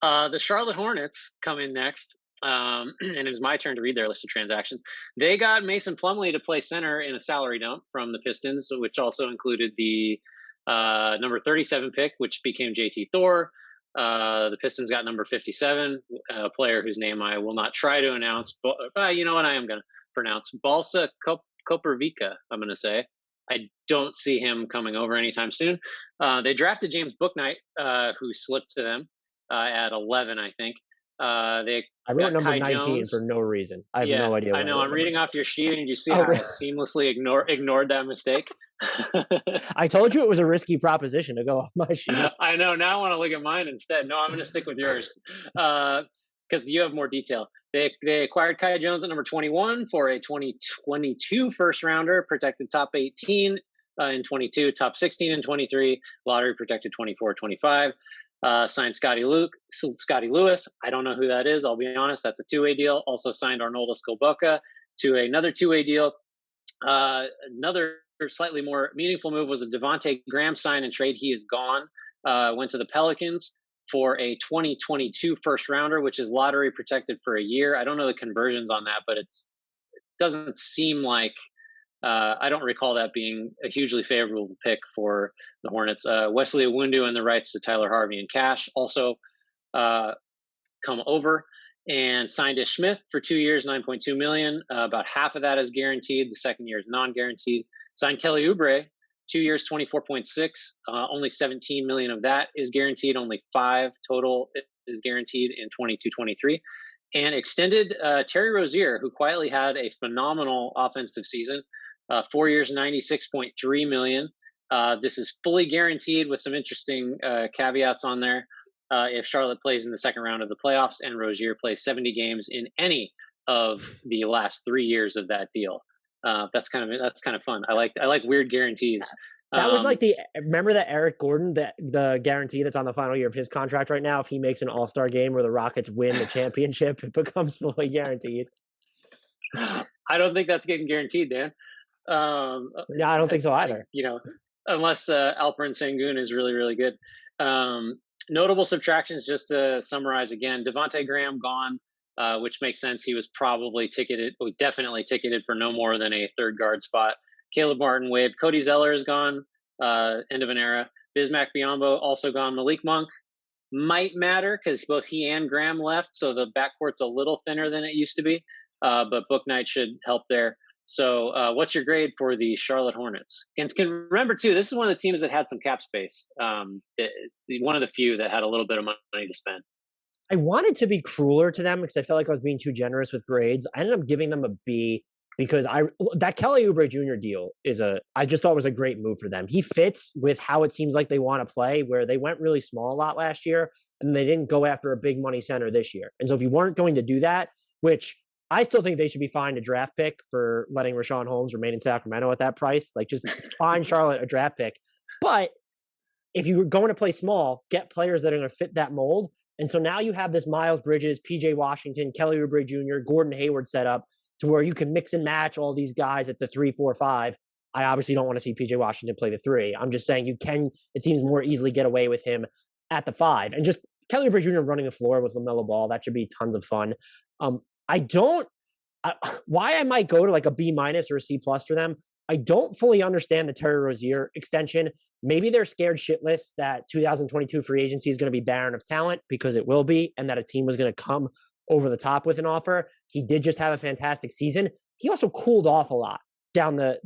The Charlotte Hornets come in next, and it was my turn to read their list of transactions. They got Mason Plumlee to play center in a salary dump from the Pistons, which also included the number 37 pick, which became JT Thor. The Pistons got number 57, a player whose name I will not try to announce, but you know what I am going to pronounce. Balsa Kopervika, I'm going to say. I don't see him coming over anytime soon. They drafted James Bouknight, who slipped to them at 11, I think. They I wrote got number Kai 19 for Jones. no reason. I have Yeah, no idea I why I know. wrote I'm number reading 19. off your sheet, and you see Oh, how I really? seamlessly ignored that mistake. I told you it was a risky proposition to go off my sheet. I know. Now I want to look at mine instead. No, I'm going to stick with yours because you have more detail. They acquired Kai Jones at number 21 for a 2022 first rounder, protected top 18 in 22, top 16 in 23, lottery protected 24, 25. Signed Scotty Lewis. I don't know who that is. I'll be honest. That's a two-way deal. Also signed Arnoldo Skolboka to another two-way deal. Another slightly more meaningful move was a Devonte Graham sign and trade. He is gone. Went to the Pelicans for a 2022 first rounder, which is lottery protected for a year. I don't know the conversions on that, but it doesn't seem like I don't recall that being a hugely favorable pick for the Hornets. Wesley Iwundu and the rights to Tyler Harvey and cash also uh, come over, and signed Ish Smith for 2 years, 9.2 million. About half of that is guaranteed. The second year is non-guaranteed. Signed Kelly Oubre, 2 years, 24.6. Only 17 million of that is guaranteed. Only 5 total is guaranteed in 22-23. And extended Terry Rozier, who quietly had a phenomenal offensive season. 4 years, 96.3 million. This is fully guaranteed with some interesting caveats on there. If Charlotte plays in the second round of the playoffs and Rozier plays 70 games in any of the last 3 years of that deal. That's kind of fun. I like weird guarantees. That was like remember that Eric Gordon, the guarantee that's on the final year of his contract right now. If he makes an All-Star game where the Rockets win the championship, it becomes fully guaranteed. I don't think that's getting guaranteed, Dan. No, I don't think so either. Unless Alperen Sengun is really, really good. Notable subtractions, just to summarize again: Devonte Graham gone, which makes sense. He was definitely ticketed for no more than a third guard spot. Caleb Martin waived. Cody Zeller is gone. End of an era. Bismack Biyombo also gone. Malik Monk might matter because both he and Graham left, so the backcourt's a little thinner than it used to be. But Bouknight should help there. So, what's your grade for the Charlotte Hornets? And remember, too, this is one of the teams that had some cap space. It's one of the few that had a little bit of money to spend. I wanted to be crueler to them because I felt like I was being too generous with grades. I ended up giving them a B because that Kelly Oubre Jr. deal I just thought was a great move for them. He fits with how it seems like they want to play, where they went really small a lot last year and they didn't go after a big money center this year. And so if you weren't going to do that, which I still think they should be fined a draft pick for letting Rashawn Holmes remain in Sacramento at that price. Like, just fine Charlotte a draft pick. But if you're going to play small, get players that are going to fit that mold. And so now you have this Miles Bridges, PJ Washington, Kelly Oubre Jr., Gordon Hayward set up to where you can mix and match all these guys at the 3, 4, 5. I obviously don't want to see PJ Washington play the 3. I'm just saying it seems more easily get away with him at the 5. And just Kelly Oubre Jr. running the floor with LaMelo Ball, that should be tons of fun. Why I might go to like a B- or a C+ for them. I don't fully understand the Terry Rozier extension. Maybe they're scared shitless that 2022 free agency is going to be barren of talent, because it will be, and that a team was going to come over the top with an offer. He did just have a fantastic season. He also cooled off a lot down the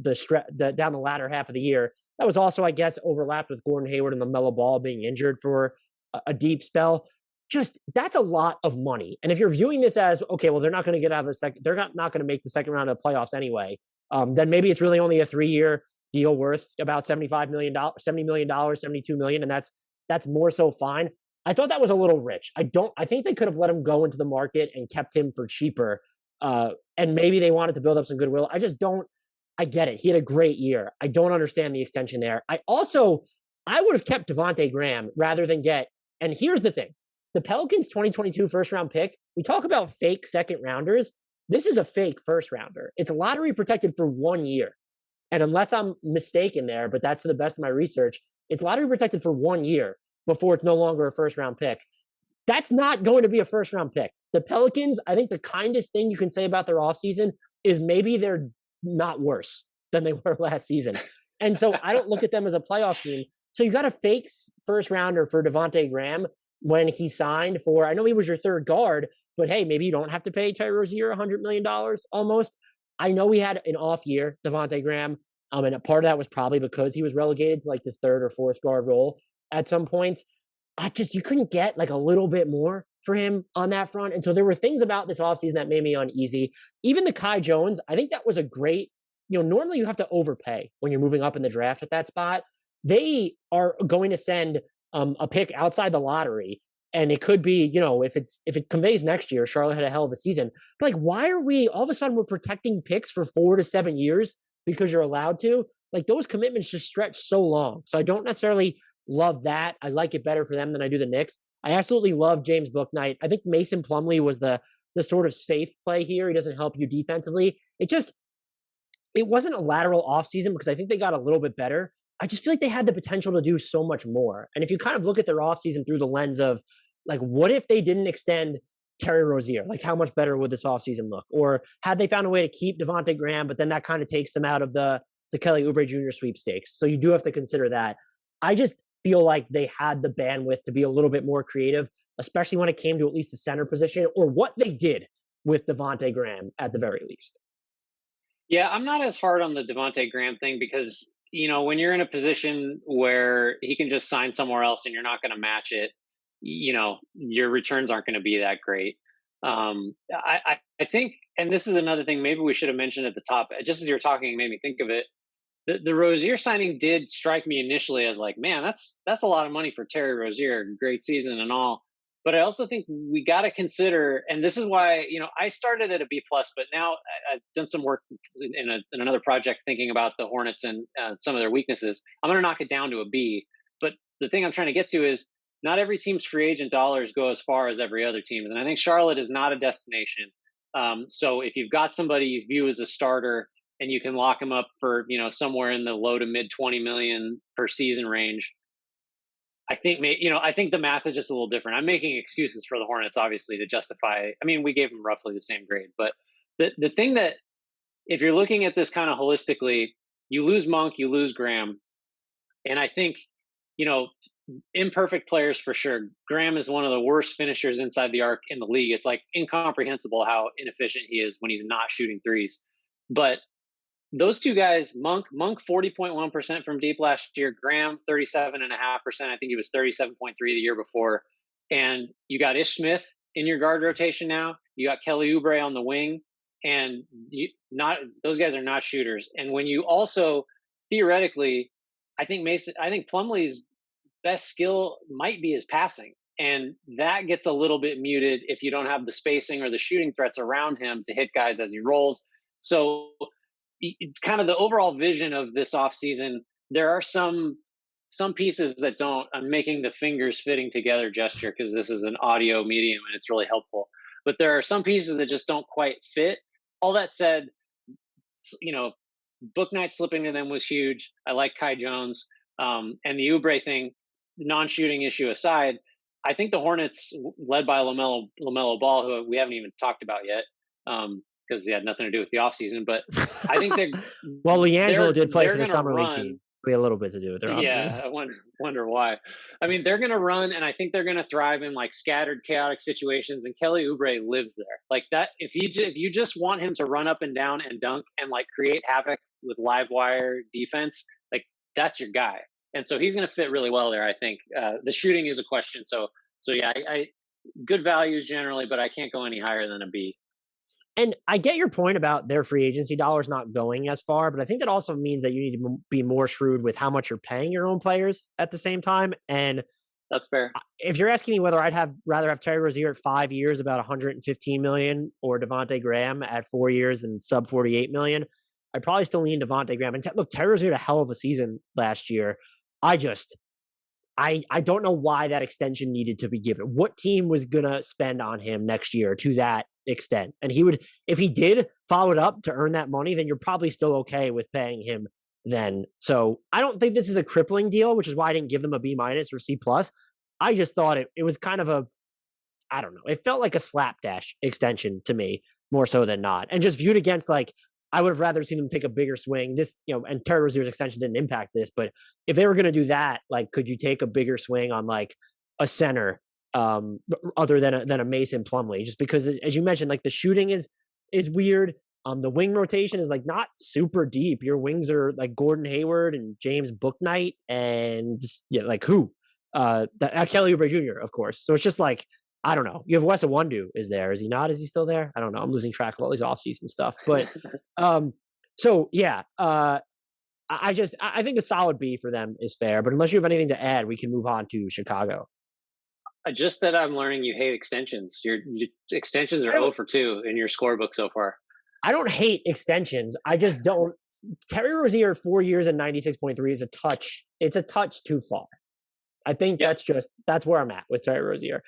latter half of the year. That was also, I guess, overlapped with Gordon Hayward and LaMelo Ball being injured for a deep spell. Just, that's a lot of money. And if you're viewing this as, okay, well, they're not going to get out of the second, they're not going to make the second round of the playoffs anyway, then maybe it's really only a 3-year deal worth about $75 million, $70 million, $72 million. And that's more so fine. I thought that was a little rich. I think they could have let him go into the market and kept him for cheaper. And maybe they wanted to build up some goodwill. I get it. He had a great year. I don't understand the extension there. I would have kept Devonte Graham rather than and here's the thing. The Pelicans 2022 first round pick, we talk about fake second rounders. This is a fake first rounder. It's lottery protected for 1 year. And unless I'm mistaken there, but that's to the best of my research, it's lottery protected for 1 year before it's no longer a first round pick. That's not going to be a first round pick. The Pelicans, I think the kindest thing you can say about their offseason is maybe they're not worse than they were last season. And so I don't look at them as a playoff team. So you got a fake first rounder for Devontae Graham when he signed for, I know he was your third guard, but hey, maybe you don't have to pay Terry Rozier $100 million almost. I know he had an off year, Devontae Graham. And a part of that was probably because he was relegated to like this third or fourth guard role at some points. You couldn't get like a little bit more for him on that front. And so there were things about this offseason that made me uneasy. Even the Kai Jones, I think that was a great, normally you have to overpay when you're moving up in the draft at that spot. They are going to send a pick outside the lottery. And it could be, if it conveys next year, Charlotte had a hell of a season. But like, why are we all of a sudden we're protecting picks for 4 to 7 years because you're allowed to? Like those commitments just stretch so long. So I don't necessarily love that. I like it better for them than I do the Knicks. I absolutely love James Bouknight. I think Mason Plumlee was the sort of safe play here. He doesn't help you defensively. It wasn't a lateral offseason because I think they got a little bit better. I just feel like they had the potential to do so much more. And if you kind of look at their offseason through the lens of like, what if they didn't extend Terry Rozier? Like, how much better would this offseason look? Or had they found a way to keep Devontae Graham, but then that kind of takes them out of the Kelly Oubre Jr. sweepstakes. So you do have to consider that. I just feel like they had the bandwidth to be a little bit more creative, especially when it came to at least the center position or what they did with Devontae Graham at the very least. Yeah, I'm not as hard on the Devontae Graham thing because, when you're in a position where he can just sign somewhere else and you're not going to match it, your returns aren't going to be that great. I think, and this is another thing maybe we should have mentioned at the top, just as you were talking, it made me think of it. The Rozier signing did strike me initially as like, man, that's a lot of money for Terry Rozier, great season and all. But I also think we got to consider, and this is why, I started at a B plus, but now I've done some work in another project thinking about the Hornets and some of their weaknesses. I'm going to knock it down to a B. But the thing I'm trying to get to is not every team's free agent dollars go as far as every other team's. And I think Charlotte is not a destination. So if you've got somebody you view as a starter and you can lock him up for, somewhere in the low to mid 20 million per season range, I think the math is just a little different. I'm making excuses for the Hornets, obviously, to justify. I mean, we gave them roughly the same grade, but the thing that, if you're looking at this kind of holistically, you lose Monk, you lose Graham, and I think, imperfect players for sure. Graham is one of the worst finishers inside the arc in the league. It's like incomprehensible how inefficient he is when he's not shooting threes. But those two guys, Monk 40.1% from deep last year, Graham 37.5%. I think he was 37.3 the year before. And you got Ish Smith in your guard rotation now. You got Kelly Oubre on the wing, and those guys are not shooters. And when you also theoretically, I think Plumlee's best skill might be his passing, and that gets a little bit muted if you don't have the spacing or the shooting threats around him to hit guys as he rolls. So it's kind of the overall vision of this offseason. There are some pieces that don't. I'm making the fingers fitting together gesture because this is an audio medium and it's really helpful. But there are some pieces that just don't quite fit. All that said, Bouknight slipping to them was huge. I like Kai Jones. And the Oubre thing, non-shooting issue aside, I think the Hornets, led by LaMelo Ball, who we haven't even talked about yet, because he had nothing to do with the offseason. But I think they're well, LiAngelo did play for the summer league team. We had a little bit to do with their options. Yeah, I wonder why. I mean, they're going to run, and I think they're going to thrive in like scattered, chaotic situations. And Kelly Oubre lives there, like that. If you just want him to run up and down and dunk and like create havoc with live wire defense, like that's your guy. And so he's going to fit really well there. I think the shooting is a question. So yeah, I good values generally, but I can't go any higher than a B. And I get your point about their free agency dollars not going as far, but I think that also means that you need to be more shrewd with how much you're paying your own players at the same time. And that's fair. If you're asking me whether I'd rather have Terry Rozier at 5 years, about 115 million, or Devontae Graham at 4 years and sub 48 million, I'd probably still lean Devontae Graham. And look, Terry Rozier had a hell of a season last year. I don't know why that extension needed to be given. What team was going to spend on him next year to that extent? And he would, if he did follow it up to earn that money, then you're probably still okay with paying him then. So I don't think this is a crippling deal, which is why I didn't give them a B- or C+. I just thought it was kind of I don't know. It felt like a slapdash extension to me more so than not. And just viewed against like, I would have rather seen them take a bigger swing. This, and Terry Rozier's extension didn't impact this, but if they were going to do that, like, could you take a bigger swing on like a center other than a Mason Plumlee? Just because, as you mentioned, like the shooting is weird. The wing rotation is like not super deep. Your wings are like Gordon Hayward and James Bouknight and like who? Kelly Oubre Jr., of course. So it's just like, I don't know. You have Wes Iwundu is there. Is he not? Is he still there? I don't know. I'm losing track of all these offseason stuff. But so yeah, I think a solid B for them is fair. But unless you have anything to add, we can move on to Chicago. Just that I'm learning you hate extensions. Your extensions are 0 for 2 in your scorebook so far. I don't hate extensions. I just don't. Terry Rozier 4 years and 96.3 is a touch. It's a touch too far. I think that's where I'm at with Terry Rozier.